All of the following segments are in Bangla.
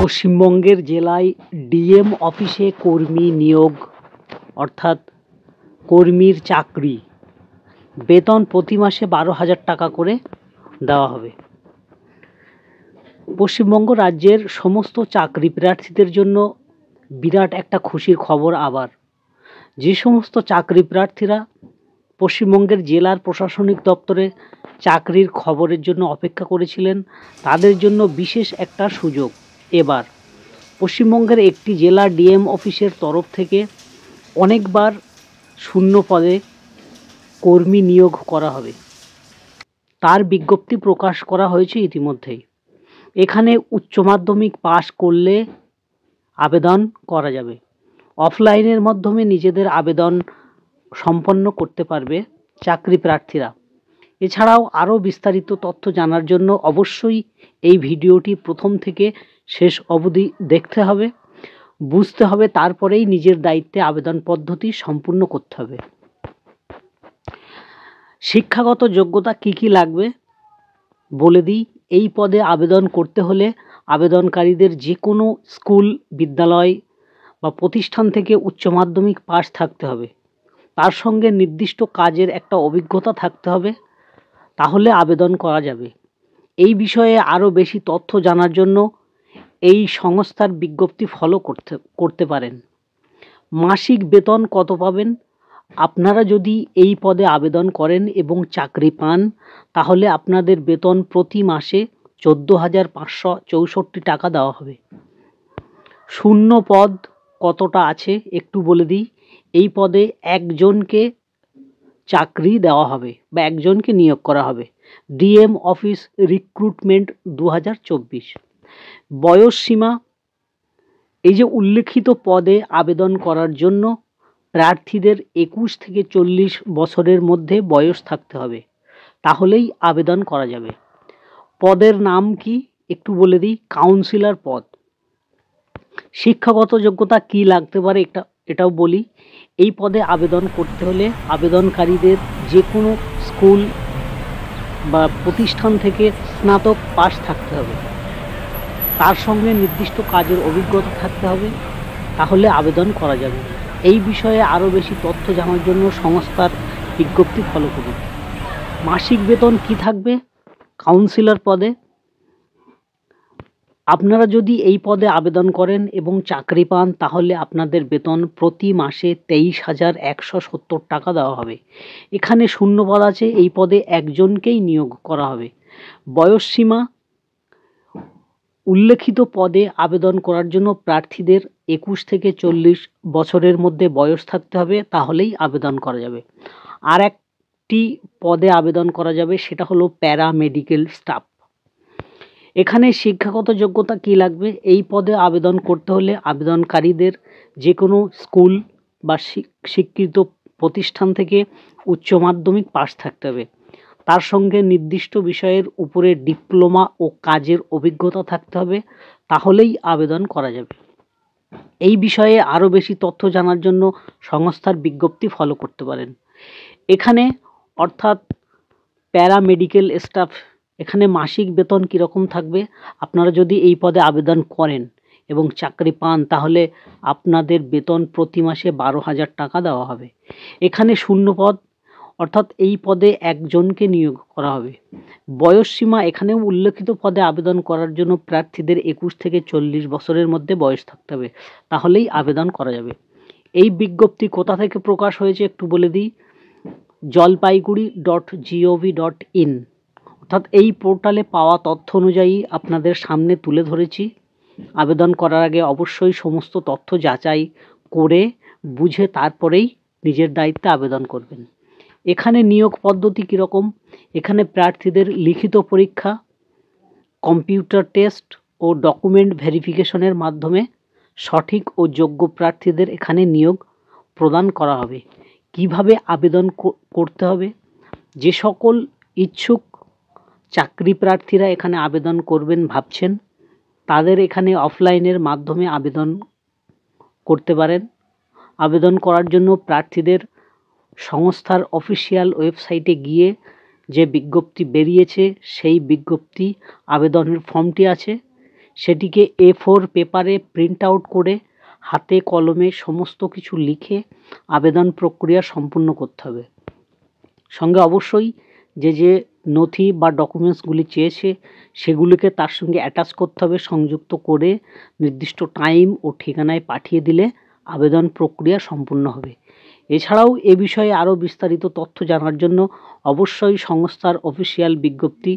পশ্চিমবঙ্গের জেলায় ডিএম অফিসে কর্মী নিয়োগ অর্থাৎ কর্মীর চাকরি, বেতন প্রতি মাসে 12,000 টাকা করে দেওয়া হবে। পশ্চিমবঙ্গ রাজ্যের সমস্ত চাকরি প্রার্থীদের জন্য বিরাট একটা খুশির খবর। আবার যে সমস্ত চাকরি প্রার্থীরা পশ্চিমবঙ্গের জেলার প্রশাসনিক দপ্তরে চাকরির খবরের জন্য অপেক্ষা করেছিলেন, তাদের জন্য বিশেষ একটা সুযোগ। এবার পশ্চিমবঙ্গের একটি জেলা ডিএম অফিসের তরফ থেকে অনেকবার শূন্য পদে কর্মী নিয়োগ করা হবে, তার বিজ্ঞপ্তি প্রকাশ করা হয়েছে ইতিমধ্যেই। এখানে উচ্চ মাধ্যমিক পাশ করলে আবেদন করা যাবে। অফলাইনের মাধ্যমে নিজেদের আবেদন সম্পন্ন করতে পারবে চাকরি প্রার্থীরা। এছাড়াও আরও বিস্তারিত তথ্য জানার জন্য অবশ্যই এই ভিডিওটি প্রথম থেকে শেষ অবধি দেখতে হবে, বুঝতে হবে, তারপরেই নিজের দায়িত্বে আবেদন পদ্ধতি সম্পূর্ণ করতে হবে। শিক্ষাগত যোগ্যতা কি কি লাগবে বলে দিই। এই পদে আবেদন করতে হলে আবেদনকারীদের যে কোনো স্কুল, বিদ্যালয় বা প্রতিষ্ঠান থেকে উচ্চ মাধ্যমিক পাশ থাকতে হবে। তার সঙ্গে নির্দিষ্ট কাজের একটা অভিজ্ঞতা থাকতে হবে, তাহলে আবেদন করা যাবে। এই বিষয়ে আরও বেশি তথ্য জানার জন্য এই সংস্থার বিজ্ঞপ্তি ফলো করতে পারেন। মাসিক বেতন কত পাবেন? আপনারা যদি এই পদে আবেদন করেন এবং চাকরি পান, তাহলে আপনাদের বেতন প্রতি মাসে 14,564 টাকা দেওয়া হবে। শূন্য পদ কতটা আছে একটু বলে দিই। এই পদে একজনকে চাকরি দেওয়া হবে বা একজনকে নিয়োগ করা হবে। DM office recruitment 2024। বয়স সীমা, এই যে উল্লেখিত পদে আবেদন করার জন্য প্রার্থীদের 21 থেকে 40 বছরের মধ্যে বয়স থাকতে হবে, তাহলেই আবেদন করা যাবে। পদের নাম কি একটু বলে দিই। কাউন্সিলর পদ। শিক্ষাগত যোগ্যতা কি লাগতে পারে এটাও বলি। এই পদে আবেদন করতে হলে আবেদনকারীদের যে কোনো স্কুল বা প্রতিষ্ঠান থেকে স্নাতক পাস থাকতে হবে, তার সঙ্গে নির্দিষ্ট কাজের অভিজ্ঞতা থাকতে হবে, তাহলে আবেদন করা যাবে। এই বিষয়ে আরও বেশি তথ্য জানার জন্য সংস্থার বিজ্ঞপ্তি ফলো করুন। মাসিক বেতন কি থাকবে কাউন্সিলর পদে? আপনারা যদি এই পদে আবেদন করেন এবং চাকরি পান, তাহলে আপনাদের বেতন প্রতি মাসে 23,170 টাকা দেওয়া হবে। এখানে শূন্য পদ আছে, এই পদে একজনকেই নিয়োগ করা হবে। বয়স সীমা, উল্লেখিত পদে আবেদন করার জন্য প্রার্থীদের 21 থেকে 40 বছরের মধ্যে বয়স থাকতে হবে, তাহলেই আবেদন করা যাবে। আর একটি পদে আবেদন করা যাবে, সেটা হলো প্যারামেডিক্যাল স্টাফ। এখানে শিক্ষাগত যোগ্যতা কি লাগবে? এই পদে আবেদন করতে হলে আবেদনকারীদের যে কোনো স্কুল বা স্বীকৃত প্রতিষ্ঠান থেকে উচ্চ মাধ্যমিক পাস থাকতে হবে, তার সঙ্গে নির্দিষ্ট বিষয়ের উপরে ডিপ্লোমা ও কাজের অভিজ্ঞতা থাকতে হবে, তাহলেই আবেদন করা যাবে। এই বিষয়ে আরও বেশি তথ্য জানার জন্য সংস্থার বিজ্ঞপ্তি ফলো করতে পারেন। এখানে অর্থাৎ প্যারামেডিক্যাল স্টাফ, এখানে মাসিক বেতন কীরকম থাকবে? আপনারা যদি এই পদে আবেদন করেন এবং চাকরি পান, তাহলে আপনাদের বেতন প্রতি মাসে 12,000 টাকা দেওয়া হবে। এখানে শূন্য পদ, অর্থাৎ এই পদে একজনকে নিয়োগ করা হবে। বয়স সীমা, এখানেও উল্লেখিত পদে আবেদন করার জন্য প্রার্থীদের 21 থেকে 40 বছরের মধ্যে বয়স থাকতে হবে, তাহলেই আবেদন করা যাবে। এই বিজ্ঞপ্তি কোথা থেকে প্রকাশ হয়েছে একটু বলে দিই। jalpaiguri.gov.in, অর্থাৎ এই পোর্টালে পাওয়া তথ্য অনুযায়ী আপনাদের সামনে তুলে ধরেছি। আবেদন করার আগে অবশ্যই সমস্ত তথ্য যাচাই করে বুঝে তারপরেই নিজের দায়িত্বে আবেদন করবেন। এখানে নিয়োগ পদ্ধতি কীরকম? এখানে প্রার্থীদের লিখিত পরীক্ষা, কম্পিউটার টেস্ট ও ডকুমেন্ট ভেরিফিকেশনের মাধ্যমে সঠিক ও যোগ্য প্রার্থীদের এখানে নিয়োগ প্রদান করা হবে। কিভাবে আবেদন করতে হবে? যে সকল ইচ্ছুক চাকরি প্রার্থীরা এখানে আবেদন করবেন ভাবছেন, তাদের এখানে অফলাইনের মাধ্যমে আবেদন করতে পারেন। আবেদন করার জন্য প্রার্থীদের সংস্থার অফিসিয়াল ওয়েবসাইটে গিয়ে যে বিজ্ঞপ্তি বেরিয়েছে, সেই বিজ্ঞপ্তি আবেদনের ফর্মটি আছে, সেটিকে A4 পেপারে প্রিন্ট আউট করে হাতে কলমে সমস্ত কিছু লিখে আবেদন প্রক্রিয়া সম্পূর্ণ করতে হবে। সঙ্গে অবশ্যই যে নথি বা ডকুমেন্টসগুলি চেয়েছে সেগুলিকে তার সঙ্গে অ্যাটাচ করতে হবে, সংযুক্ত করে নির্দিষ্ট টাইম ও ঠিকানায় পাঠিয়ে দিলে আবেদন প্রক্রিয়া সম্পূর্ণ হবে। এছাড়াও এ বিষয়ে আরও বিস্তারিত তথ্য জানার জন্য অবশ্যই সংস্থার অফিসিয়াল বিজ্ঞপ্তি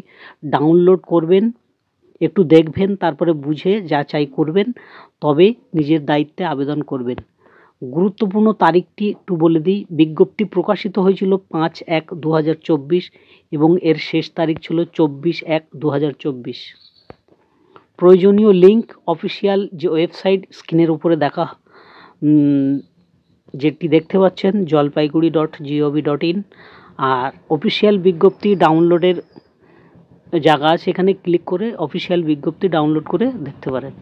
ডাউনলোড করবেন, একটু দেখবেন, তারপরে বুঝে যাচাই করবেন, তবে নিজের দায়িত্বে আবেদন করবেন। গুরুত্বপূর্ণ তারিখটি একটু বলে দিই। বিজ্ঞপ্তি প্রকাশিত হয়েছিল 5/1/2024 এবং এর শেষ তারিখ ছিল 24/1/2024। প্রয়োজনীয় লিঙ্ক অফিসিয়াল যে ওয়েবসাইট স্ক্রিনের উপরে যেটি দেখতে পাচ্ছেন jalpaiguri.gov.in, আর অফিসিয়াল বিজ্ঞপ্তি ডাউনলোডের জায়গা আছে, এখানে ক্লিক করে অফিসিয়াল বিজ্ঞপ্তি ডাউনলোড করে দেখতে পারেন।